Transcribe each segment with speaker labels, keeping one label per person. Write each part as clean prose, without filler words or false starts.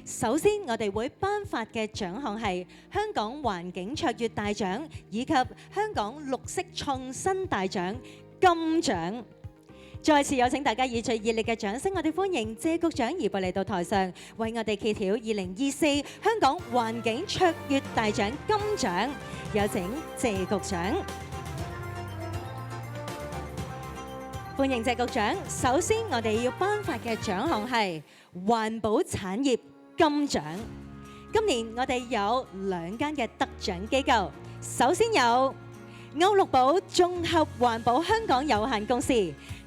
Speaker 1: 首先，我哋會頒發嘅獎項係香港環境卓越大獎以及香港綠色創新大獎金獎。再次有請大家以最熱烈嘅掌聲，我哋歡迎謝局長移步嚟到台上，為我哋揭曉2024香港環境卓越大獎金獎。有請謝局長。歡迎謝局長。首先，我哋要頒發嘅獎項係環保產業金獎。今年我哋有2間嘅得獎機構，首先有歐陸寶綜合環保香港有限公司，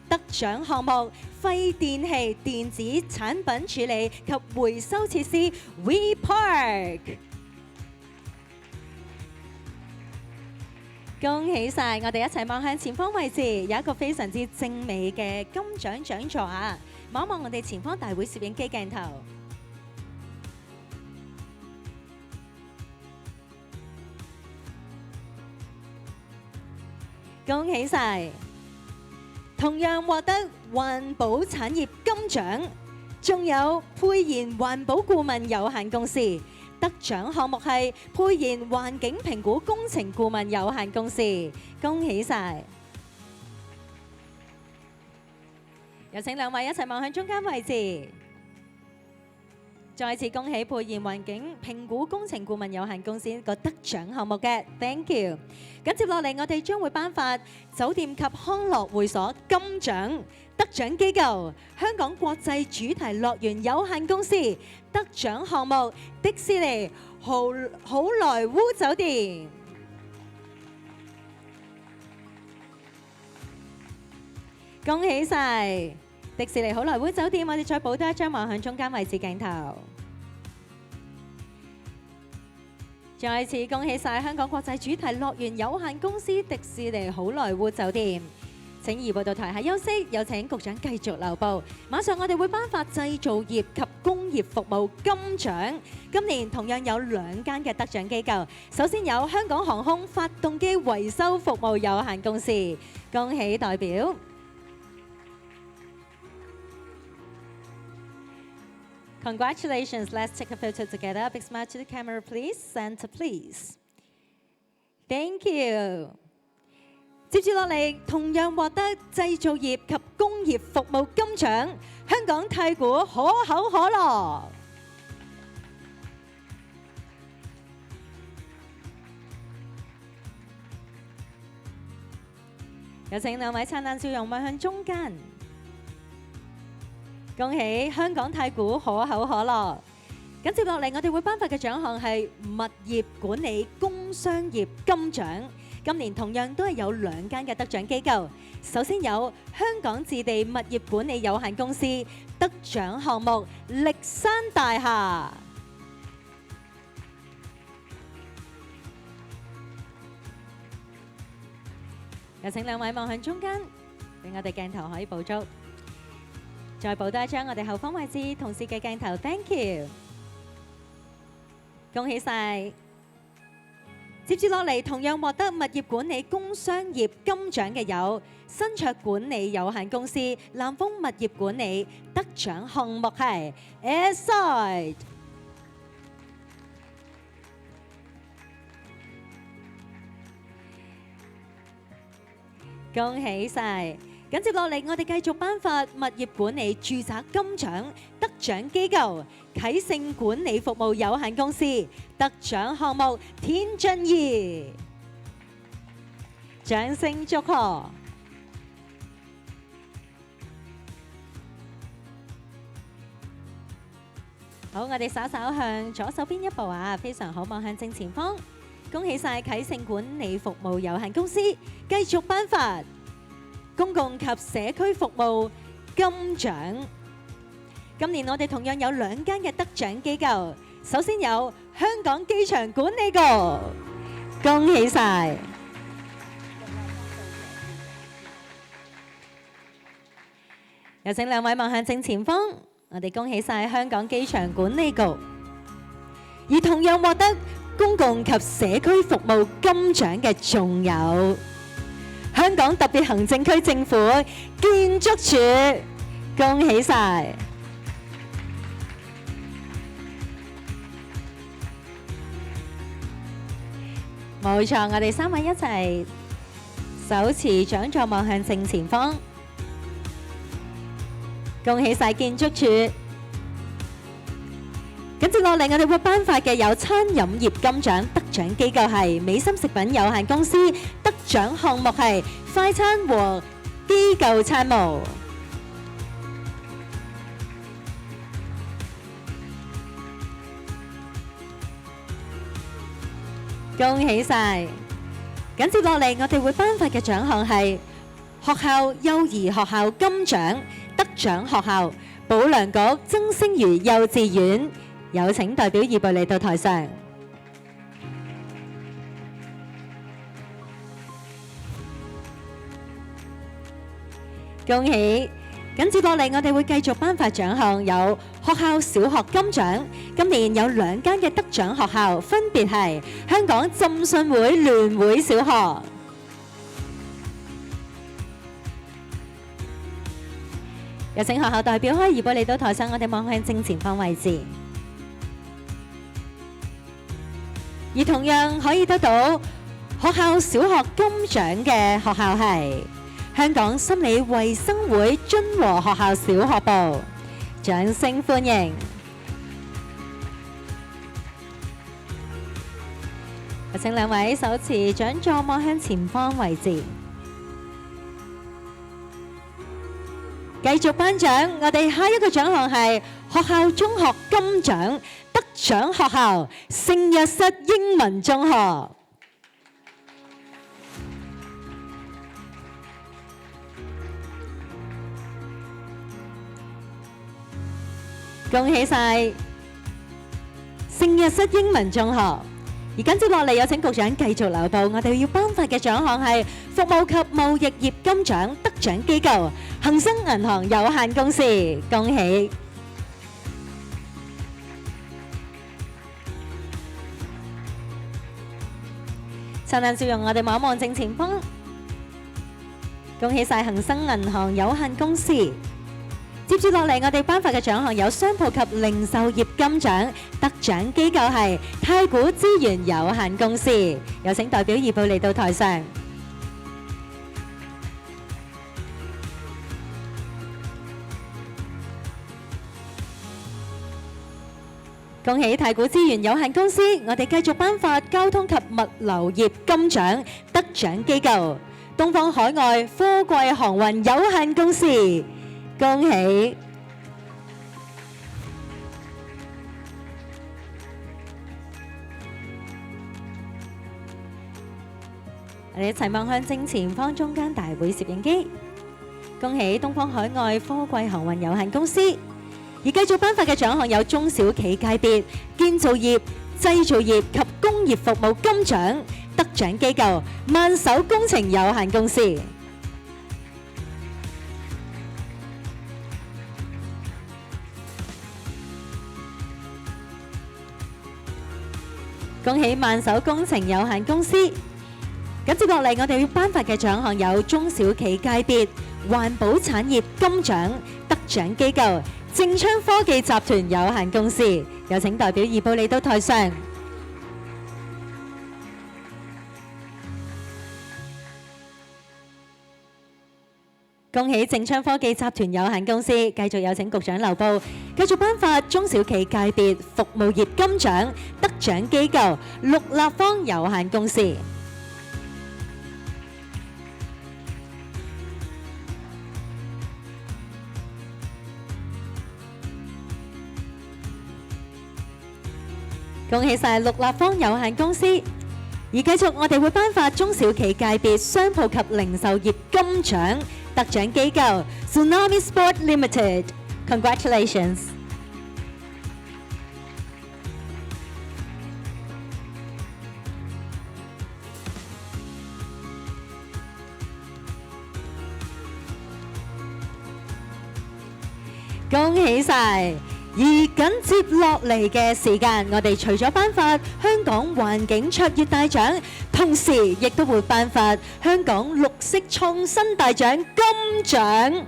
Speaker 1: 得獎項目廢電器電子產品處理及回收設施 WePark。恭喜晒！我哋一齊望向前方位置，有一個非常之精美嘅金獎獎座啊！望一望我哋前方大會攝影機鏡頭。恭喜晒！同樣獲得環保產業金獎，仲有沛然環保顧問有限公司，得獎項目係沛然環境評估工程顧問有限公司，恭喜晒！有請兩位一齊望向中間位置。再次恭喜沛然環境評估工程顧問有限公司個得獎項目嘅 ，thank you。緊接落嚟，我哋將會頒發酒店及康樂會所金獎，得獎機構香港國際主題樂園有限公司，得獎項目迪士尼好萊塢酒店。恭喜晒！迪士尼好萊塢酒店，我哋再補多一張望向中間位置鏡頭。再次恭喜晒香港國際主題樂園有限公司迪士尼好萊塢酒店。請移步到台下休息，有請局長繼續留步。馬上我哋會頒發製造業及工業服務金獎。今年同樣有2間嘅得獎機構，首先有香港航空發動機維修服務有限公司，恭喜代表。Congratulations! Let's take a photo together. Big smile to the camera, please. Center, please. Thank you. 接住落嚟，同樣獲得製造業及工業服務金獎，香港太古可口可樂。有請兩位燦爛笑容望向中間。恭喜香港太古可口可樂。緊接落嚟，我哋會頒發嘅獎項係物業管理工商業金獎。今年同樣都係有2間嘅得獎機構，首先有香港置地物業管理有限公司，得獎項目力山大廈。有請兩位望向中間，俾我哋鏡頭可以捕捉。再補多一張我哋後方位置同事嘅鏡頭 ，thank you， 恭喜晒！接住落嚟，同樣獲得物業管理工商業金獎嘅有新卓管理有限公司、南豐物業管理，得獎項目係 Airside。恭喜晒！緊接落嚟，我哋繼續頒發物業管理住宅金獎，得獎機構啟盛管理服務有限公司，得獎項目天津儀。掌聲祝賀！好，我哋稍稍向左手邊一步啊，非常好，望向正前方。恭喜晒啟盛管理服務有限公司，繼續頒發公共及社區服務金獎。今年我哋同樣有2間嘅得獎機構，首先有香港機場管理局，恭喜晒！有請兩位望向正前方，我哋恭喜晒香港機場管理局，而同樣獲得公共及社區服務金獎嘅仲有香港特別行政區政府建築署，恭喜晒！冇錯，我哋3位一齊手持獎座望向正前方，恭喜晒建築署。跟住落嚟，我哋會頒發嘅有餐飲業金獎，得獎機構係美心食品有限公司，得獎項目係快餐和機構餐務。恭喜晒！緊接落嚟，我哋會頒發嘅獎項係學校幼兒學校金獎，得獎學校保良局曾星如幼稚園。有請代表二部嚟到台上。恭喜！緊接落嚟，我哋會繼續頒發獎項，有學校小學金獎。今年有2間嘅得獎學校，分別係香港浸信會聯會小學。有請學校代表開二部嚟到台上，我哋望向正前方位置。而同樣可以得到學校小學金獎嘅學校係香港心理衛生會津和學校小學部，掌聲歡迎！有請2位手持獎座望向前方位置，繼續頒獎。我哋下一個獎項係學校中學金獎，得獎學校聖若瑟英文中學。恭喜晒聖若瑟英文中學！而跟住落嚟有請局長繼續留步，我哋要頒發嘅獎項係服務及貿易業金獎，得獎機構恒生銀行有限公司，恭喜！燦爛笑容，我哋望一望正前方，恭喜晒恒生銀行有限公司。接住落嚟，我哋頒發嘅獎項有商鋪及零售業金獎，得獎機構係太古資源有限公司。有請代表二部嚟到台上。恭喜太古資源有限公司，我哋繼續頒發交通及物流業金獎，得獎機構東方海外貨櫃航運有限公司。恭喜！我哋一齊望向正前方中間大會攝影機。恭喜東方海外貨櫃航運有限公司。而繼續頒發嘅獎項有中小企界別、建造業、製造業及工業服務金獎，得獎機構萬手工程有限公司。恭喜萬手工程有限公司！咁接落嚟，我哋要頒發嘅獎項有中小企界別、環保產業金獎，得獎機構正昌科技集團有限公司。有請代表二部嚟到台上。恭喜正昌科技集團有限公司，繼續有請局長留步，繼續頒發中小企界別服務業金獎，得獎機構綠立方有限公司。恭喜晒綠立方有限公司！而繼續我哋會頒發中小企界別商鋪及零售業金獎，得獎機構 Tsunami Sport Limited。Congratulations！恭喜晒！而緊接落嚟嘅時間，我哋除咗頒發香港環境卓越大獎，同時亦都會頒發香港綠色創新大獎金獎。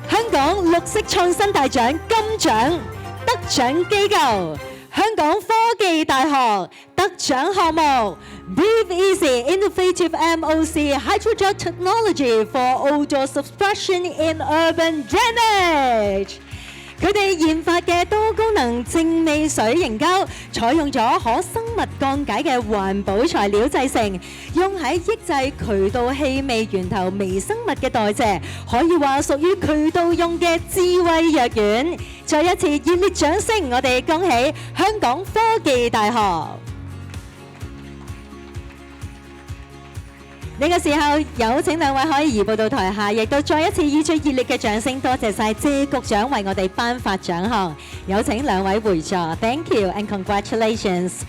Speaker 1: 香港綠色創新大獎金獎得獎機構香港科技大學得獎項目 Breathe Easy Innovative MOC Hydrogel Technology for Odor Suppression in Urban Drainage。佢哋研發嘅多功能淨味水凝膠，採用咗可生物降解嘅環保材料製成，用喺抑制渠道氣味源頭微生物嘅代謝，可以話屬於渠道用嘅智慧藥丸。再一次熱烈掌聲，我哋恭喜香港科技大學！呢個時候有請兩位可以移步到台下，亦都再一次以最熱烈嘅掌聲，多謝晒謝局長為我哋頒發獎項。有請兩位會座 ，Thank you and congratulations。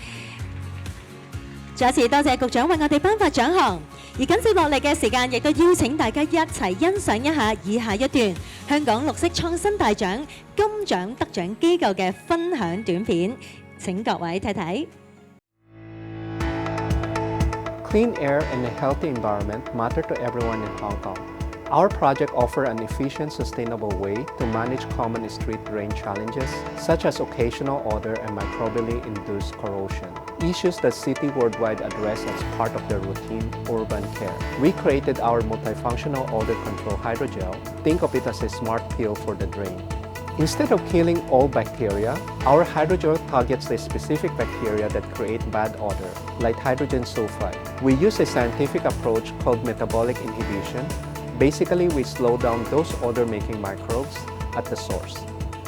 Speaker 1: 再一次多謝局長為我哋頒發獎項。而緊接落嚟嘅時間，亦都邀請大家一齊欣賞一下以下一段香港綠色創新大獎金獎得獎機構嘅分享短片。請各位睇睇。
Speaker 2: Clean air and a healthy environment matter to everyone in Hong Kong. Our project offers an efficient, sustainable way to manage common street drain challenges, such as occasional odor and microbially induced corrosion, issues that cities worldwide address as part of their routine urban care. We created our multifunctional odor control hydrogel. Think of it as a smart pill for the drain. Instead of killing all bacteria, our hydrogel targets the specific bacteria that create bad odor, like hydrogen sulfide. We use a scientific approach called metabolic inhibition. Basically, we slow down those odor-making microbes at the source.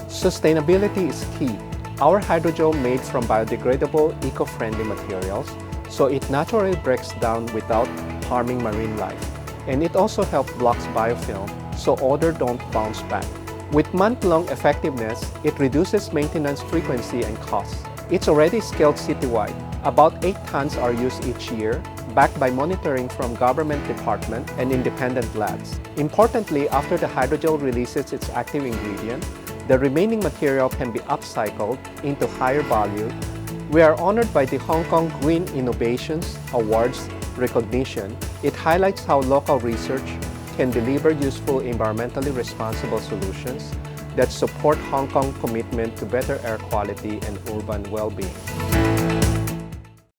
Speaker 2: Sustainability is key. Our hydrogel made from biodegradable, eco-friendly materials, so it naturally breaks down without harming marine life. And it also helps blocks biofilm, so odor don't bounce back. With month-long effectiveness, it reduces maintenance frequency and costs. It's already scaled citywide. About 8 tons are used each year, backed by monitoring from government departments and independent labs. Importantly, after the hydrogel releases its active ingredient, the remaining material can be upcycled into higher value. We are honored by the Hong Kong Green Innovations Awards recognition. It highlights how local research can deliver useful, environmentally responsible solutions that support Hong Kong's commitment to better air quality and urban well-being.